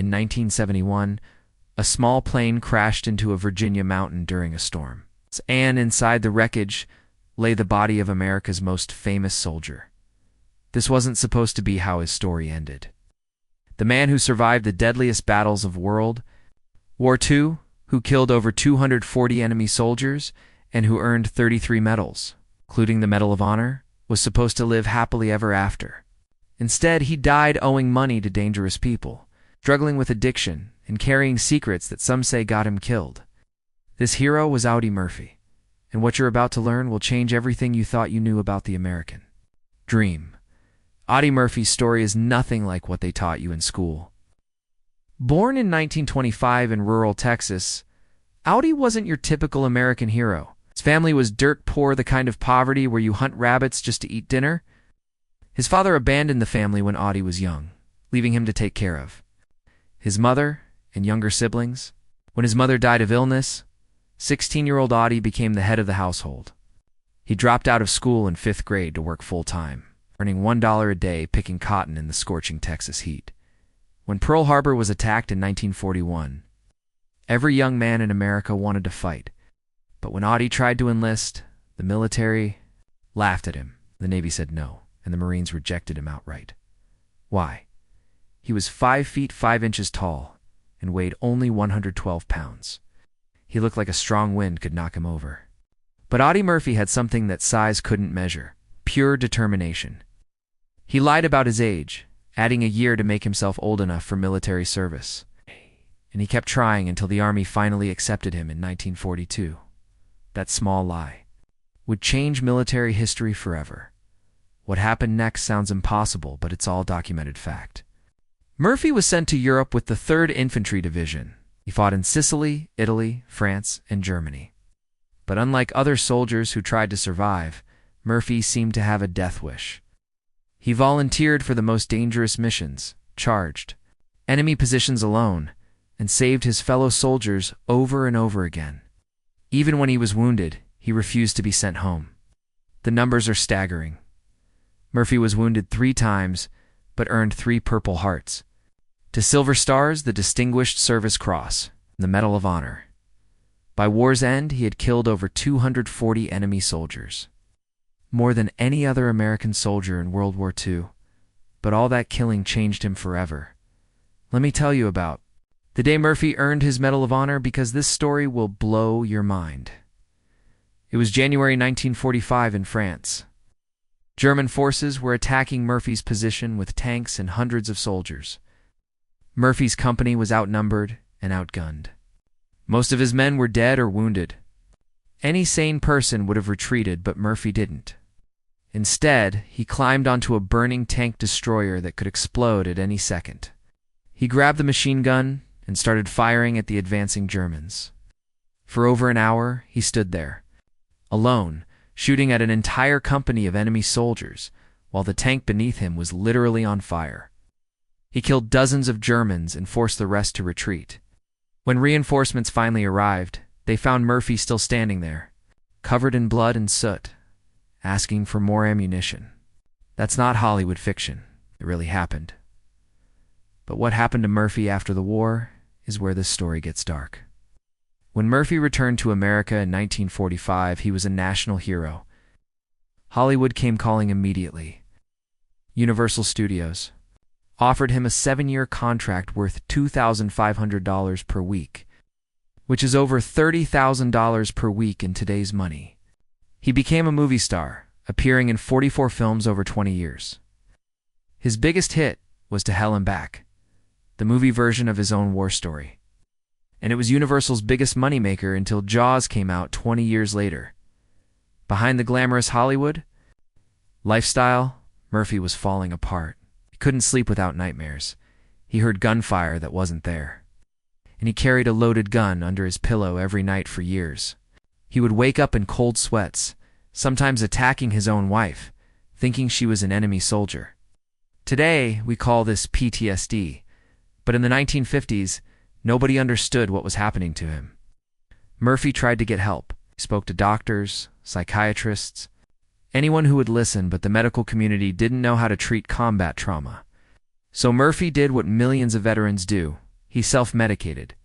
In 1971, a small plane crashed into a Virginia mountain during a storm. And inside the wreckage lay the body of America's most famous soldier. This wasn't supposed to be how his story ended. The man who survived the deadliest battles of World War II, who killed over 240 enemy soldiers, and who earned 33 medals, including the Medal of Honor, was supposed to live happily ever after. Instead, he died owing money to dangerous people, struggling with addiction, and carrying secrets that some say got him killed. This hero was Audie Murphy, and what you're about to learn will change everything you thought you knew about the American dream. Audie Murphy's story is nothing like what they taught you in school. Born in 1925 in rural Texas, Audie wasn't your typical American hero. His family was dirt poor, the kind of poverty where you hunt rabbits just to eat dinner. His father abandoned the family when Audie was young, leaving him to take care of his mother and younger siblings. When his mother died of illness, 16-year-old Audie became the head of the household. He dropped out of school in 5th grade to work full-time, earning $1 a day picking cotton in the scorching Texas heat. When Pearl Harbor was attacked in 1941, every young man in America wanted to fight. But when Audie tried to enlist, the military laughed at him. The Navy said no, and the Marines rejected him outright. Why? He was 5 feet 5 inches tall and weighed only 112 pounds. He looked like a strong wind could knock him over. But Audie Murphy had something that size couldn't measure: pure determination. He lied about his age, adding a year to make himself old enough for military service. And he kept trying until the Army finally accepted him in 1942. That small lie would change military history forever. What happened next sounds impossible, but it's all documented fact. Murphy was sent to Europe with the 3rd Infantry Division. He fought in Sicily, Italy, France, and Germany. But unlike other soldiers who tried to survive, Murphy seemed to have a death wish. He volunteered for the most dangerous missions, charged enemy positions alone, and saved his fellow soldiers over and over again. Even when he was wounded, he refused to be sent home. The numbers are staggering. Murphy was wounded 3 times, but earned 3 Purple Hearts, 2 Silver Stars, the Distinguished Service Cross, and the Medal of Honor. By war's end, he had killed over 240 enemy soldiers, more than any other American soldier in World War II. But all that killing changed him forever. Let me tell you about the day Murphy earned his Medal of Honor, because this story will blow your mind. It was January 1945 in France. German forces were attacking Murphy's position with tanks and hundreds of soldiers. Murphy's company was outnumbered and outgunned. Most of his men were dead or wounded. Any sane person would have retreated, but Murphy didn't. Instead, he climbed onto a burning tank destroyer that could explode at any second. He grabbed the machine gun and started firing at the advancing Germans. For over an hour, he stood there, alone, shooting at an entire company of enemy soldiers, while the tank beneath him was literally on fire. He killed dozens of Germans and forced the rest to retreat. When reinforcements finally arrived, they found Murphy still standing there, covered in blood and soot, asking for more ammunition. That's not Hollywood fiction. It really happened. But what happened to Murphy after the war is where this story gets dark. When Murphy returned to America in 1945, he was a national hero. Hollywood came calling immediately. Universal Studios offered him a 7-year contract worth $2,500 per week, which is over $30,000 per week in today's money. He became a movie star, appearing in 44 films over 20 years. His biggest hit was To Hell and Back, the movie version of his own war story. And it was Universal's biggest moneymaker until Jaws came out 20 years later. Behind the glamorous Hollywood lifestyle, Murphy was falling apart. He couldn't sleep without nightmares. He heard gunfire that wasn't there. And he carried a loaded gun under his pillow every night for years. He would wake up in cold sweats, sometimes attacking his own wife, thinking she was an enemy soldier. Today, we call this PTSD, but in the 1950s, nobody understood what was happening to him. Murphy tried to get help. He spoke to doctors, psychiatrists, anyone who would listen, but the medical community didn't know how to treat combat trauma. So Murphy did what millions of veterans do. He self-medicated.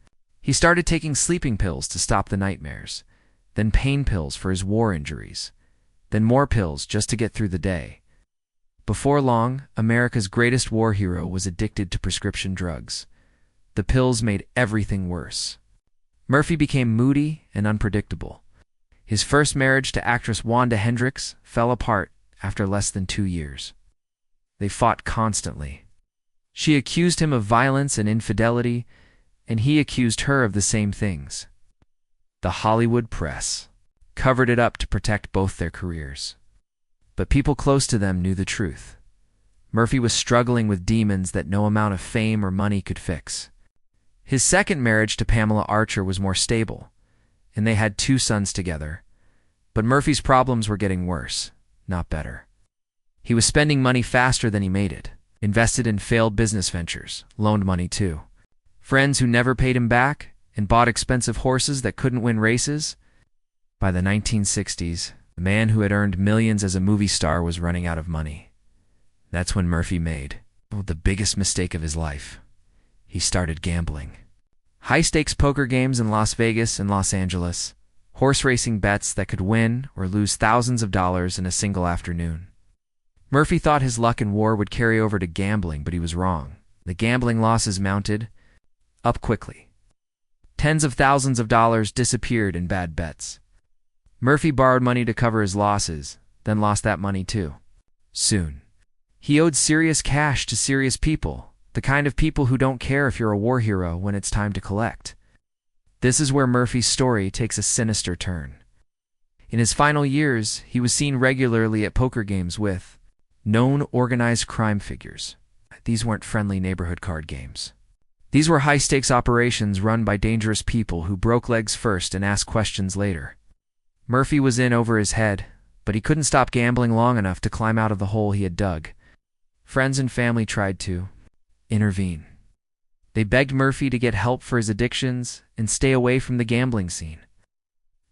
He started taking sleeping pills to stop the nightmares, then pain pills for his war injuries, then more pills just to get through the day. Before long, America's greatest war hero was addicted to prescription drugs. The pills made everything worse. Murphy became moody and unpredictable. His first marriage to actress Wanda Hendricks fell apart after less than 2 years. They fought constantly. She accused him of violence and infidelity, and he accused her of the same things. The Hollywood press covered it up to protect both their careers. But people close to them knew the truth. Murphy was struggling with demons that no amount of fame or money could fix. His second marriage to Pamela Archer was more stable, and they had 2 sons together. But Murphy's problems were getting worse, not better. He was spending money faster than he made it, invested in failed business ventures, loaned money too. Friends who never paid him back, and bought expensive horses that couldn't win races. By the 1960s, the man who had earned millions as a movie star was running out of money. That's when Murphy made the biggest mistake of his life. He started gambling. High-stakes poker games in Las Vegas and Los Angeles, horse racing bets that could win or lose thousands of dollars in a single afternoon. Murphy thought his luck in war would carry over to gambling, but he was wrong. The gambling losses mounted up quickly. Tens of thousands of dollars disappeared in bad bets. Murphy borrowed money to cover his losses, then lost that money too. Soon, he owed serious cash to serious people, the kind of people who don't care if you're a war hero when it's time to collect. This is where Murphy's story takes a sinister turn. In his final years, he was seen regularly at poker games with known organized crime figures. These weren't friendly neighborhood card games. These were high-stakes operations run by dangerous people who broke legs first and asked questions later. Murphy was in over his head, but he couldn't stop gambling long enough to climb out of the hole he had dug. Friends and family tried to intervene. They begged Murphy to get help for his addictions and stay away from the gambling scene.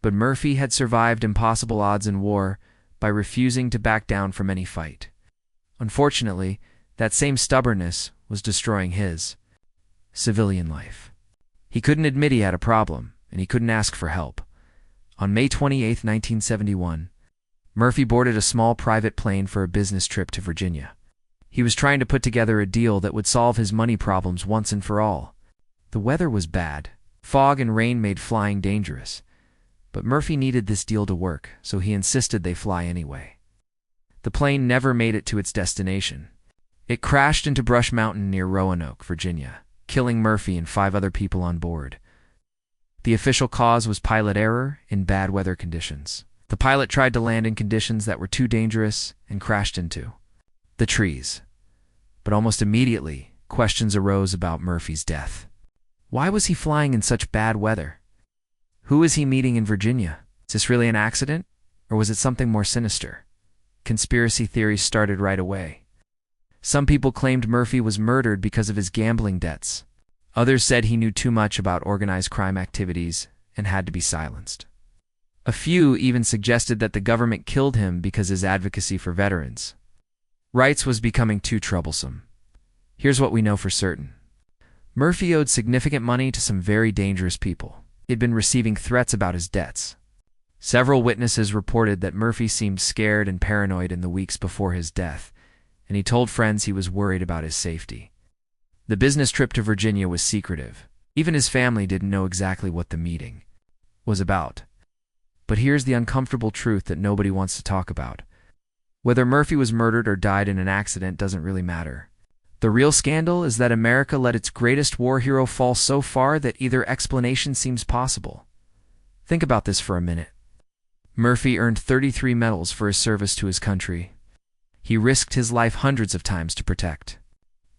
But Murphy had survived impossible odds in war by refusing to back down from any fight. Unfortunately, that same stubbornness was destroying his civilian life. He couldn't admit he had a problem, and he couldn't ask for help. On May 28, 1971, Murphy boarded a small private plane for a business trip to Virginia. He was trying to put together a deal that would solve his money problems once and for all. The weather was bad. Fog and rain made flying dangerous. But Murphy needed this deal to work, so he insisted they fly anyway. The plane never made it to its destination. It crashed into Brush Mountain near Roanoke, Virginia, killing Murphy and 5 other people on board. The official cause was pilot error in bad weather conditions. The pilot tried to land in conditions that were too dangerous and crashed into the trees. But almost immediately, questions arose about Murphy's death. Why was he flying in such bad weather? Who was he meeting in Virginia? Is this really an accident, or was it something more sinister? Conspiracy theories started right away. Some people claimed Murphy was murdered because of his gambling debts. Others said he knew too much about organized crime activities and had to be silenced. A few even suggested that the government killed him because his advocacy for veterans' rights was becoming too troublesome. Here's what we know for certain. Murphy owed significant money to some very dangerous people. He had been receiving threats about his debts. Several witnesses reported that Murphy seemed scared and paranoid in the weeks before his death, and he told friends he was worried about his safety. The business trip to Virginia was secretive. Even his family didn't know exactly what the meeting was about. But here's the uncomfortable truth that nobody wants to talk about. Whether Murphy was murdered or died in an accident doesn't really matter. The real scandal is that America let its greatest war hero fall so far that either explanation seems possible. Think about this for a minute. Murphy earned 33 medals for his service to his country. He risked his life hundreds of times to protect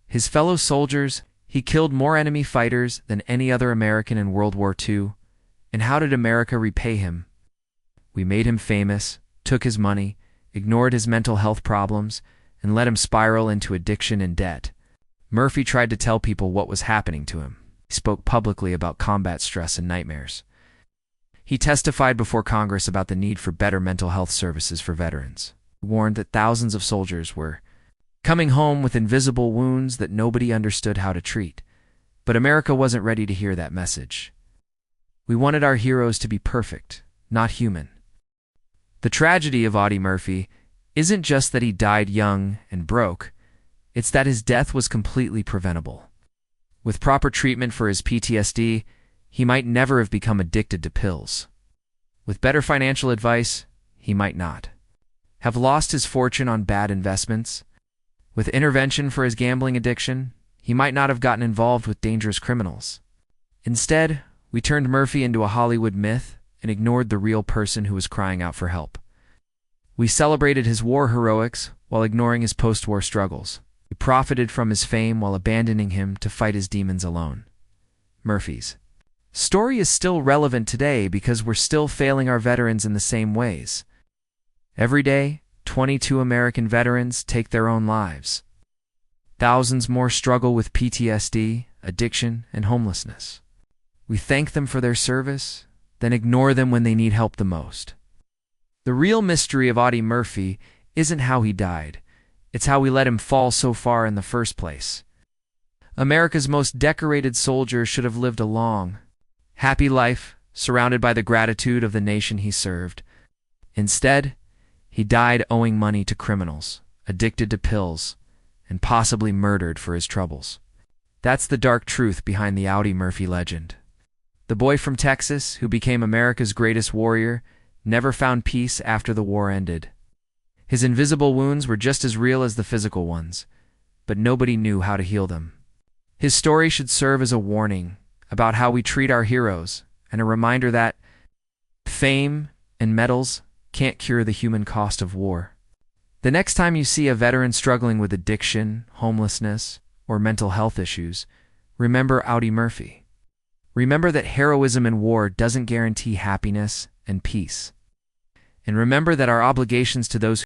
his fellow soldiers. He killed more enemy fighters than any other American in World War II. And how did America repay him? We made him famous, took his money, ignored his mental health problems, and let him spiral into addiction and debt. Murphy tried to tell people what was happening to him. He spoke publicly about combat stress and nightmares. He testified before Congress about the need for better mental health services for veterans. He warned that thousands of soldiers were coming home with invisible wounds that nobody understood how to treat. But America wasn't ready to hear that message. We wanted our heroes to be perfect, not human. The tragedy of Audie Murphy isn't just that he died young and broke, it's that his death was completely preventable. With proper treatment for his PTSD, he might never have become addicted to pills. With better financial advice, he might not have lost his fortune on bad investments. With intervention for his gambling addiction, he might not have gotten involved with dangerous criminals. Instead, we turned Murphy into a Hollywood myth and ignored the real person who was crying out for help. We celebrated his war heroics while ignoring his post-war struggles. We profited from his fame while abandoning him to fight his demons alone. Murphy's story is still relevant today because we're still failing our veterans in the same ways. Every day, 22 American veterans take their own lives. Thousands more struggle with PTSD, addiction, and homelessness. We thank them for their service, then ignore them when they need help the most. The real mystery of Audie Murphy isn't how he died, it's how we let him fall so far in the first place. America's most decorated soldier should have lived a long, happy life, surrounded by the gratitude of the nation he served. Instead, he died owing money to criminals, addicted to pills, and possibly murdered for his troubles. That's the dark truth behind the Audie Murphy legend. The boy from Texas, who became America's greatest warrior, never found peace after the war ended. His invisible wounds were just as real as the physical ones, but nobody knew how to heal them. His story should serve as a warning about how we treat our heroes and a reminder that fame and medals can't cure the human cost of war. The next time you see a veteran struggling with addiction, homelessness, or mental health issues, remember Audie Murphy. Remember that heroism in war doesn't guarantee happiness and peace. And remember that our obligations to those